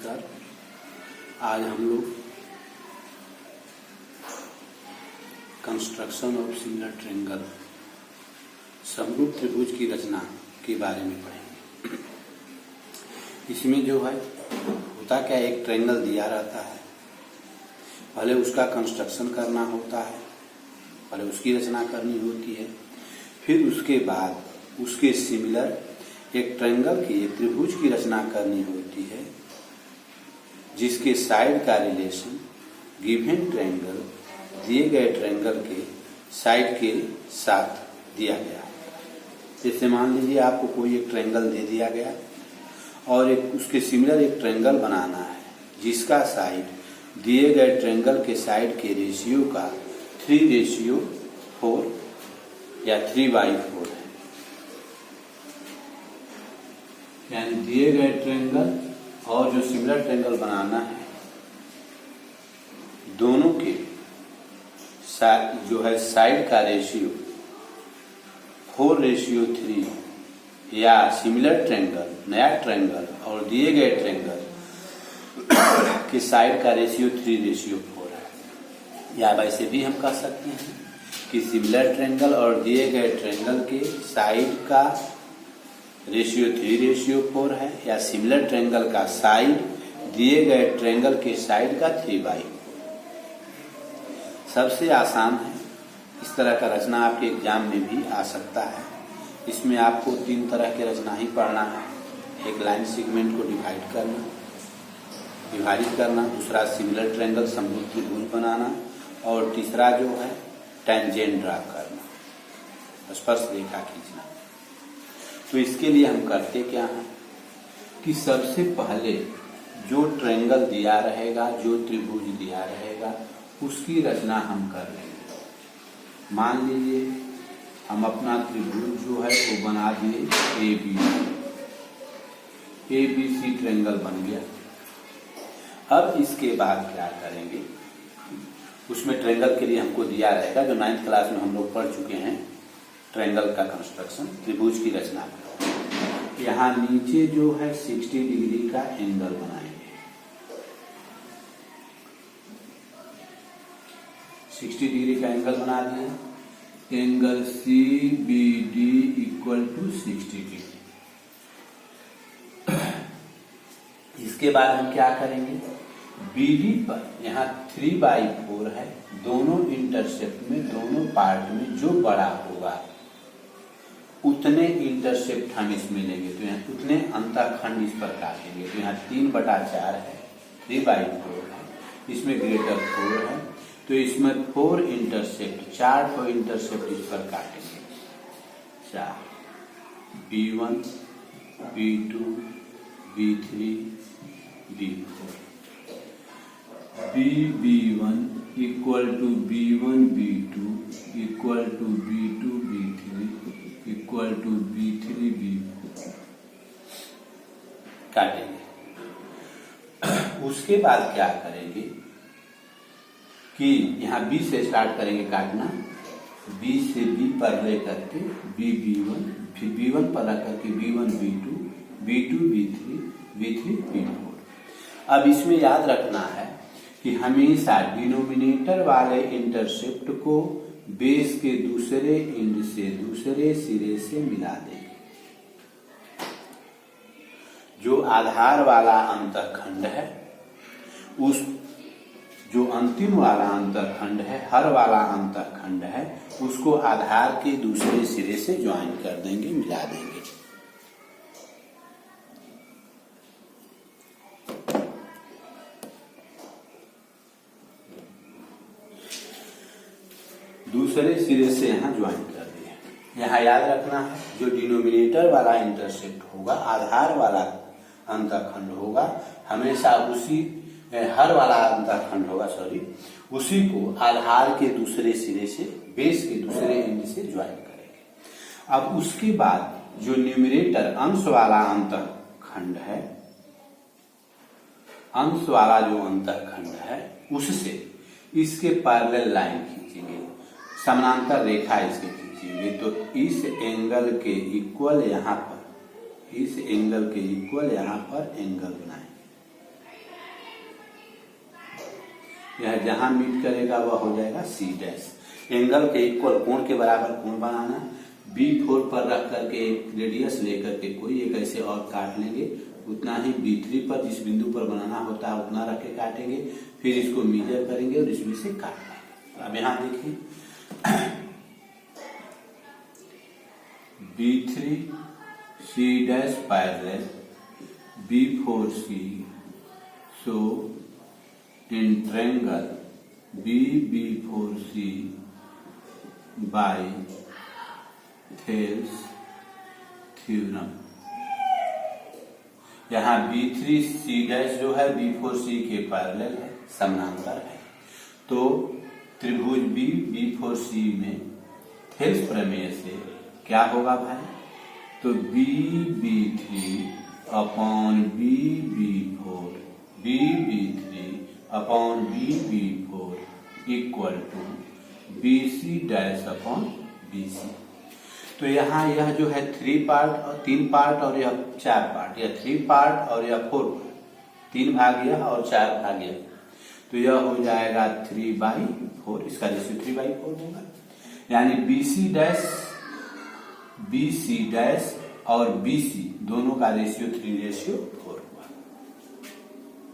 नमस्कार। आज हम लोग कंस्ट्रक्शन ऑफ सिमिलर ट्रायंगल समरूप त्रिभुज की रचना के बारे में पढ़ेंगे। इसमें जो है होता क्या, एक ट्रायंगल दिया रहता है, पहले उसका कंस्ट्रक्शन करना होता है, पहले उसकी रचना करनी होती है, फिर उसके बाद उसके सिमिलर एक ट्रायंगल की, एक त्रिभुज की रचना करनी होती है जिसके साइड का रिलेशन गिवन ट्रायंगल दिए गए ट्रायंगल के साइड के साथ दिया गया। जैसे मान लीजिए आपको कोई एक ट्रायंगल दे दिया गया और एक उसके सिमिलर एक ट्रायंगल बनाना है जिसका साइड दिए गए ट्रायंगल के साइड के रेशियो का 3:4 या 3/4 है। यानी दिए गए ट्रायंगल और जो सिमिलर ट्रायंगल बनाना है दोनों के जो है साइड का रेशियो 4:3 या सिमिलर ट्रायंगल, नया ट्रायंगल और दिए गए ट्रायंगल के साइड का रेशियो 3:4 है। या वैसे भी हम कह सकते हैं कि सिमिलर ट्रायंगल और दिए गए ट्रायंगल के साइड का रेशियो 3:4 है, या सिमिलर ट्रायंगल का साइड दिए गए ट्रायंगल के साइड का 3/4। सबसे आसान है, इस तरह का रचना आपके एग्जाम में भी आ सकता है। इसमें आपको 3 तरह के रचना ही पढ़ना है। एक लाइन सेगमेंट को विभाजित करना, दूसरा सिमिलर ट्रायंगल समरूप त्रिभुज बनाना और तीसरा जो है टेंजेंट ड्रा करना, स्पर्श रेखा खींचना। तो इसके लिए हम करते क्या हैं कि सबसे पहले जो ट्रायंगल दिया रहेगा, जो त्रिभुज दिया रहेगा, उसकी रचना हम कर लेंगे। मान लीजिए हम अपना त्रिभुज जो है वो बना दिए ABC ट्रायंगल बन गया। अब इसके बाद क्या करेंगे, उसमें ट्रायंगल के लिए हमको दिया रहेगा, जो 9th क्लास में हम लोग पढ़ चुके हैं, ट्रायंगल का कंस्ट्रक्शन, त्रिभुज की रचना। यहाँ नीचे जो है 60 डिग्री का एंगल बनाएंगे। 60 डिग्री का एंगल बना दिए। Angle CBD = 60 degree. इसके बाद हम क्या करेंगे, BD पर यहाँ 3/4 है, दोनों इंटरसेप्ट में, दोनों पार्ट में जो बड़ा होगा उतने इंटरसेप्ट हम इसमें लेंगे। तो यहाँ उतने अंतःखंड इस पर काटेंगे। तो यहाँ 3/4 है, 3/4 है, इसमें ग्रेटर 4 है, तो इसमें 4 इंटरसेप्ट, 4 इंटरसेप्ट इस पर काटेंगे। 4 B1 B2 B3 B4। BB1 = B1 B2 = B2 B3 = B3 B4 काटेंगे। उसके बाद क्या करेंगे कि यहाँ B से स्टार्ट करेंगे काटना, B से B पर लेकर के BB1, फिर B1 पर रख करके B1 B2 B2 B3 B3 B4। अब इसमें याद रखना है कि हमेशा डिनोमिनेटर वाले इंटरसेप्ट को बेस के दूसरे एंड से, दूसरे सिरे से मिला देंगे। जो आधार वाला अंतःखंड है, उस जो अंतिम वाला अंतःखंड है, हर वाला अंतःखंड है, उसको आधार के दूसरे सिरे से ज्वाइन कर देंगे, मिला देंगे। दूसरे सिरे से यहाँ ज्वाइन कर दिए। यहाँ याद रखना है, जो डिनोमिनेटर वाला इंटरसेप्ट होगा, आधार वाला अंतःखंड होगा, हमेशा उसी, हर वाला अंतःखंड होगा, उसी को आधार के दूसरे सिरे से, बेस के दूसरे एंड से ज्वाइन करेंगे। अब उसके बाद जो न्यूमरेटर अंश वाला अंतःखंड है, अंश वाला जो अंतःखंड है, उससे इसके पैरेलल लाइन खींचेंगे, समानांतर रेखा इसके खींचेंगे। तो इस एंगल के इक्वल यहाँ पर, इस एंगल के इक्वल यहाँ पर एंगल बनाएंगे। यह जहां मीट करेगा वह हो जाएगा सी डैश। एंगल के इक्वल कोण के बराबर कोण बनाना, B4 पर रख करके एक रेडियस लेकर के कोई एक ऐसे और काट लेंगे, उतना ही B3 पर जिस बिंदु पर बनाना होता है उतना रख के काटेंगे, फिर इसको मेजर करेंगे और इसमें से काट लेंगे। अब यहां देखिए B3 C dash parallel B4C, so in triangle B4C by Thales theorem. यहाँ B3C डैश जो है B4C के पैरेलल है, समानांतर है, तो त्रिभुज B4C में थेल्स प्रमेय से क्या होगा भाई, तो B3 upon B4 upon B4 equal to BC dash upon BC। तो यहाँ यह जो है 3 पार्ट और यह 4 पार्ट, यह 3 पार्ट और यह 4 पार्ट, 3 भाग यह और 4 भाग यह, तो यह हो जाएगा 3/4, इसका रेशियो 3/4 होगा। यानी BC डैश और BC दोनों का रेशियो 3/4 हुआ,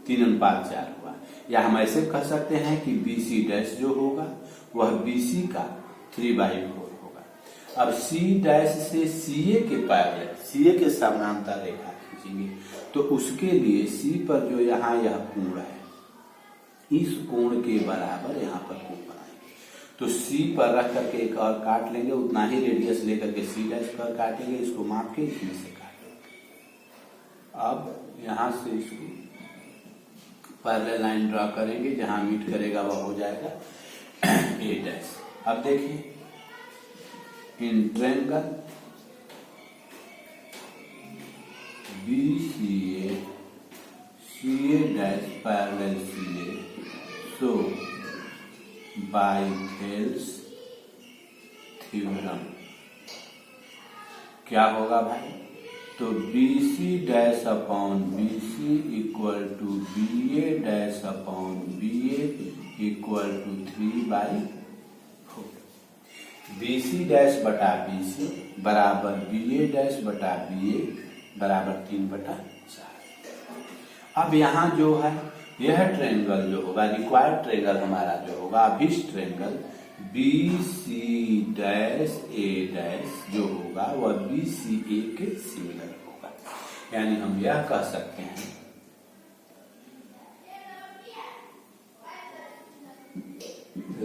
3:4 हुआ। या हम ऐसे कह सकते हैं कि BC डैश जो होगा वह BC का 3/4 होगा। अब C डैश से CA के पैरेलल, CA के समानांतर रेखा खींचेंगे, तो उसके लिए C पर जो यहाँ यह कोण है, इस कोण के बराबर यहाँ पर कोण बनाएंगे, तो C पर रख करके एक और काट लेंगे, उतना ही रेडियस लेकर के C डैश पर काटेंगे, इसको माप के इसमें से काटेंगे। अब यहाँ से इसको पैरेलल लाइन ड्रा करेंगे, जहां मीट करेगा वह हो जाएगा A डैश। अब देखिए in triangle BCA CA dash parallel CA, so by Thales theorem क्या होगा भाई, तो BC dash upon BC equal to BA dash upon BA equal to 3/4। BC dash बटा BC बराबर BA डैश बटा BA बराबर 3/4। अब यहाँ जो है यह ट्रायंगल जो होगा, रिक्वायर्ड ट्रायंगल हमारा जो होगा, अभिष्ट triangle BC dash A dash जो होगा वह BCA के सिमिलर होगा। यानी हम यह कह सकते हैं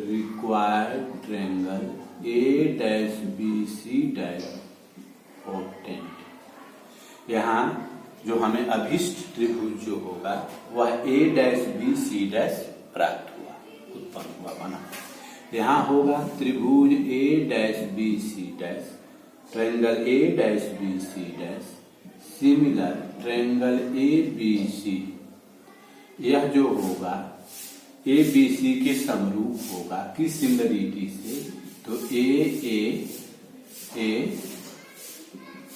required triangle A dash BC dash obtained. यहाँ जो हमें अभिष्ट त्रिभुज जो होगा वह A डैश BC डैश प्राप्त हुआ, उत्पन्न हुआ, बना। यहाँ होगा त्रिभुज A dash BC dash, triangle A dash BC dash similar triangle ABC। यह जो होगा ABC के समरूप होगा, किस सिमिलरिटी से, तो A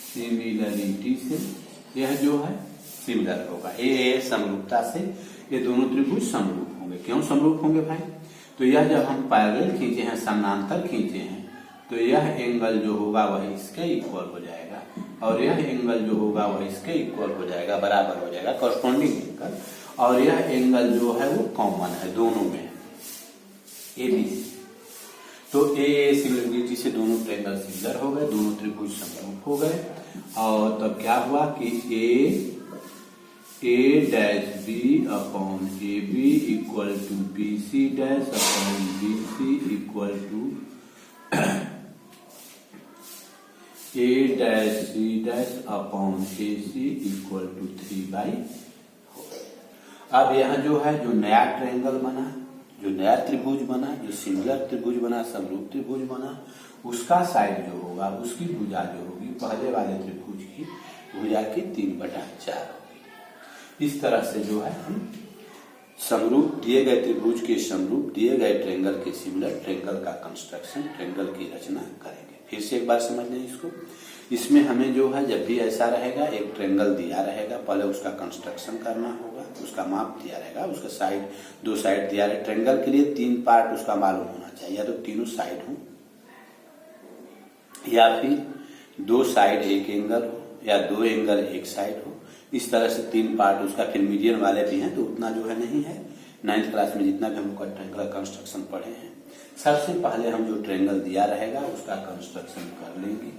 सिमिलरिटी से, यह जो है सिमिलर होगा, A समरूपता से, ये दोनों त्रिभुज समरूप होंगे। क्यों समरूप होंगे भाई, तो यह जब हम पैरेलल खींचे हैं, समानांतर खींचे हैं, तो यह एंगल जो होगा वह इसके इक्वल हो जाएगा और यह एंगल जो होगा वह इसके इक्वल हो जाएगा, बराबर हो जाएगा, कॉरस्पॉन्डिंग एंगल। और यह एंगल जो है वो कॉमन है दोनों में, ABC। तो A सिमिलरिटी से दोनों ट्रायंगल सिमिलर हो गए, दोनों त्रिभुज समरूप हो गए। और तब क्या हुआ कि A dash B upon AB equal to BC dash upon BC equal to A dash C dash upon AC equal to 3/4। अब यह जो है जो नया ट्रायंगल बना, जो नया त्रिभुज बना, जो सिमिलर त्रिभुज बना, समरूप त्रिभुज बना, उसका साइड जो होगा, उसकी भुजा जो होगी पहले वाले त्रिभुज की भुजा की 3/4 होगी। इस तरह से जो है हम समरूप दिए गए त्रिभुज के समरूप दिए गए ट्रेंगल के सिमिलर ट्रेंगल का कंस्ट्रक्शन, ट्रेंगल की रचना करेंगे। फिर से एक बार समझ लें इसको। इसमें हमें जो है जब भी ऐसा रहेगा, एक ट्रेंगल दिया रहेगा, पहले उसका कंस्ट्रक्शन करना होगा, उसका माप दिया रहेगा, उसका साइड, दो साइड दिया रहेगा। ट्रेंगल के लिए 3 पार्ट उसका मालूम होना चाहिए, या तो तीनों साइड हो, या फिर 2 साइड एक एंगल हो, या 2 एंगल एक साइड हो। इस तरह से 3 पार्ट उसका। फिर मीडियन वाले भी हैं, तो उतना जो है नहीं है। 9th क्लास में जितना भी हम ट्रेंगल कंस्ट्रक्शन पढ़े हैं, सबसे पहले हम जो ट्रेंगल दिया रहेगा उसका कंस्ट्रक्शन कर लेंगे।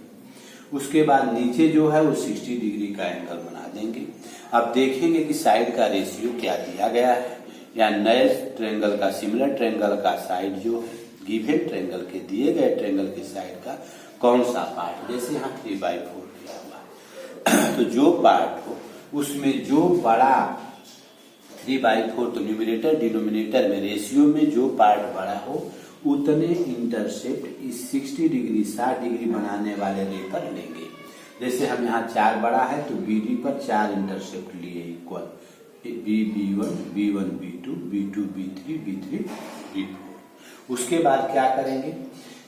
उसके बाद नीचे जो है वो 60 डिग्री का एंगल बना देंगे। अब देखेंगे कि साइड का रेशियो क्या दिया गया है, या नए ट्रेंगल का, सिमिलर ट्रेंगल का साइड जो है गिवन ट्रेंगल के, दिए गए ट्रेंगल के साइड का कौन सा पार्ट। जैसे यहाँ 3/4 दिया हुआ है, तो जो पार्ट हो उसमें जो बड़ा 3/4, तो न्यूमरेटर डिनोमिनेटर में रेशियो में जो पार्ट बड़ा हो उतने इंटरसेप्ट इस 60 डिग्री 60 डिग्री बनाने वाले रे पर लेंगे। जैसे हम यहाँ 4 बड़ा है तो BD पर 4 इंटरसेप्ट लिए equal, B1, B1, B2, B2, B3, B3, B4। उसके बाद क्या करेंगे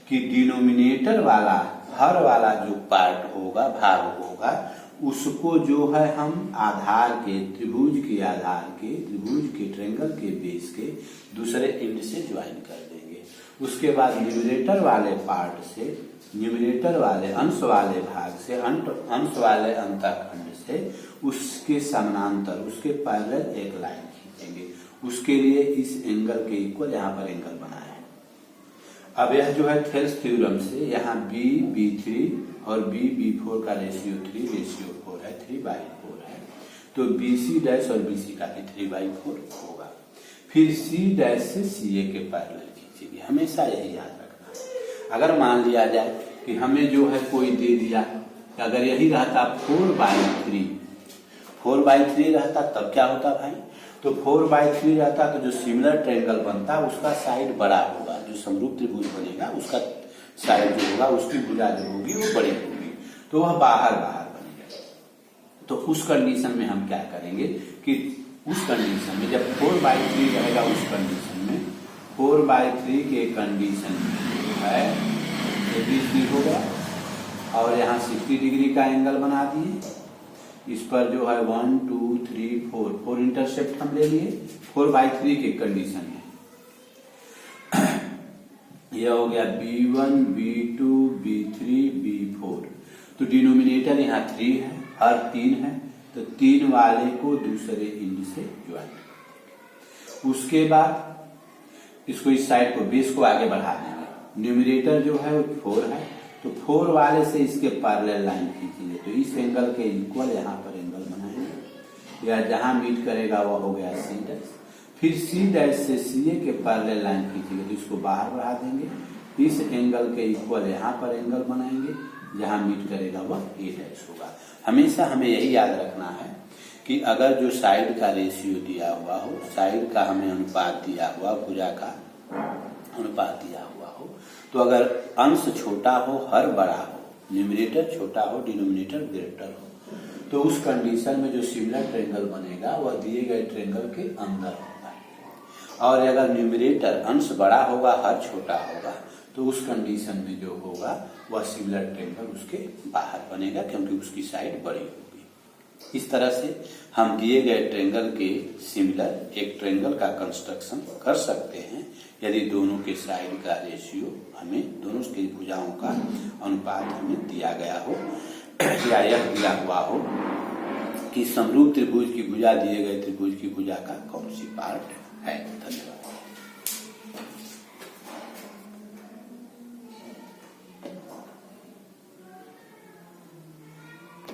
कि डिनोमिनेटर वाला, हर वाला जो पार्ट होगा, भाग होगा, उसको जो है हम आधार के, त्रिभुज के आधार के, त्रिभुज के ट्रेंगल के बेस के दूसरे एंड से ज्वाइन कर देंगे। उसके बाद न्यूमरेटर वाले पार्ट से, न्यूमरेटर वाले अंश वाले भाग से, अंश वाले अंतःखंड से उसके समानांतर, उसके पैरेलल एक लाइन खींचेंगे। उसके लिए इस एंगल के इक्वल यहाँ पर एंगल बनाए। अब यह जो है थेल्स थ्योरम से यहाँ B3 और B4 का रेशियो 3:4 है, 3/4 है, तो BC' और BC का भी 3/4 होगा। फिर C' से CA के पैरेलल खींचेंगे। हमेशा यही याद रखना है। अगर मान लिया जाए कि हमें जो है कोई दे दिया, अगर यही रहता 4/3 रहता, तब क्या होता भाई, तो 4/3 रहता तो जो सिमिलर ट्रायंगल बनता उसका साइड बड़ा होगा, जो समरूप त्रिभुज बनेगा उसका साइड जो होगा, उसकी भुजा जो होगी वो बड़ी होगी, तो वह बाहर बनेगा। तो उस कंडीशन में हम क्या करेंगे कि उस कंडीशन में जब 4/3 रहेगा, उस कंडीशन में 4/3 के कंडीशन में है ABC हो गया, और यहाँ 60 डिग्री का एंगल बना दिए। इस पर जो है 1 2 3 4 इंटरसेप्ट हम ले लिए 4/3 के कंडीशन में। यह हो गया B1 B2 B3 B4। तो डिनोमिनेटर यहाँ 3 है, हर 3 है, तो 3 वाले को दूसरे एंड से ज्वाइन। उसके बाद इसको इस साइड को, बेस को आगे बढ़ा देंगे। न्यूमरेटर जो है वो 4 है, तो 4 वाले से इसके पैरेलल लाइन खींचेंगे, तो इस एंगल के इक्वल यहाँ पर एंगल बनाएंगे, या जहां मीट करेगा वह हो गया C'। फिर C' से CA के पैरेलल लाइन खींचेंगे, तो इसको बाहर बढ़ा देंगे, इस एंगल के इक्वल यहाँ पर एंगल बनाएंगे, जहां मीट करेगा वह A' होगा। हमेशा हमें यही याद रखना है कि अगर जो साइड का रेशियो दिया हुआ हो, साइड का हमें अनुपात दिया हुआ, भुजा का अनुपात दिया हुआ हो, तो अगर अंश छोटा हो, हर बड़ा हो, न्यूमरेटर छोटा हो, डिनोमिनेटर ग्रेटर हो, तो उस कंडीशन में जो सिमिलर ट्रायंगल बनेगा वह दिए गए ट्रायंगल के अंदर होगा। और अगर न्यूमरेटर अंश बड़ा होगा, हर छोटा होगा, तो उस कंडीशन में जो होगा वह सिमिलर ट्रायंगल उसके बाहर बनेगा, क्योंकि उसकी साइड बड़ी होगी। इस तरह से हम दिए गए ट्रायंगल के सिमिलर एक ट्रायंगल का कंस्ट्रक्शन कर सकते हैं, यदि दोनों के साइड का रेशियो हमें, दोनों की भुजाओं का अनुपात हमें दिया गया हो, या यह दिया हुआ हो कि समरूप त्रिभुज की भुजा दिए गए त्रिभुज की भुजा का कौन सी पार्ट है। धन्यवाद।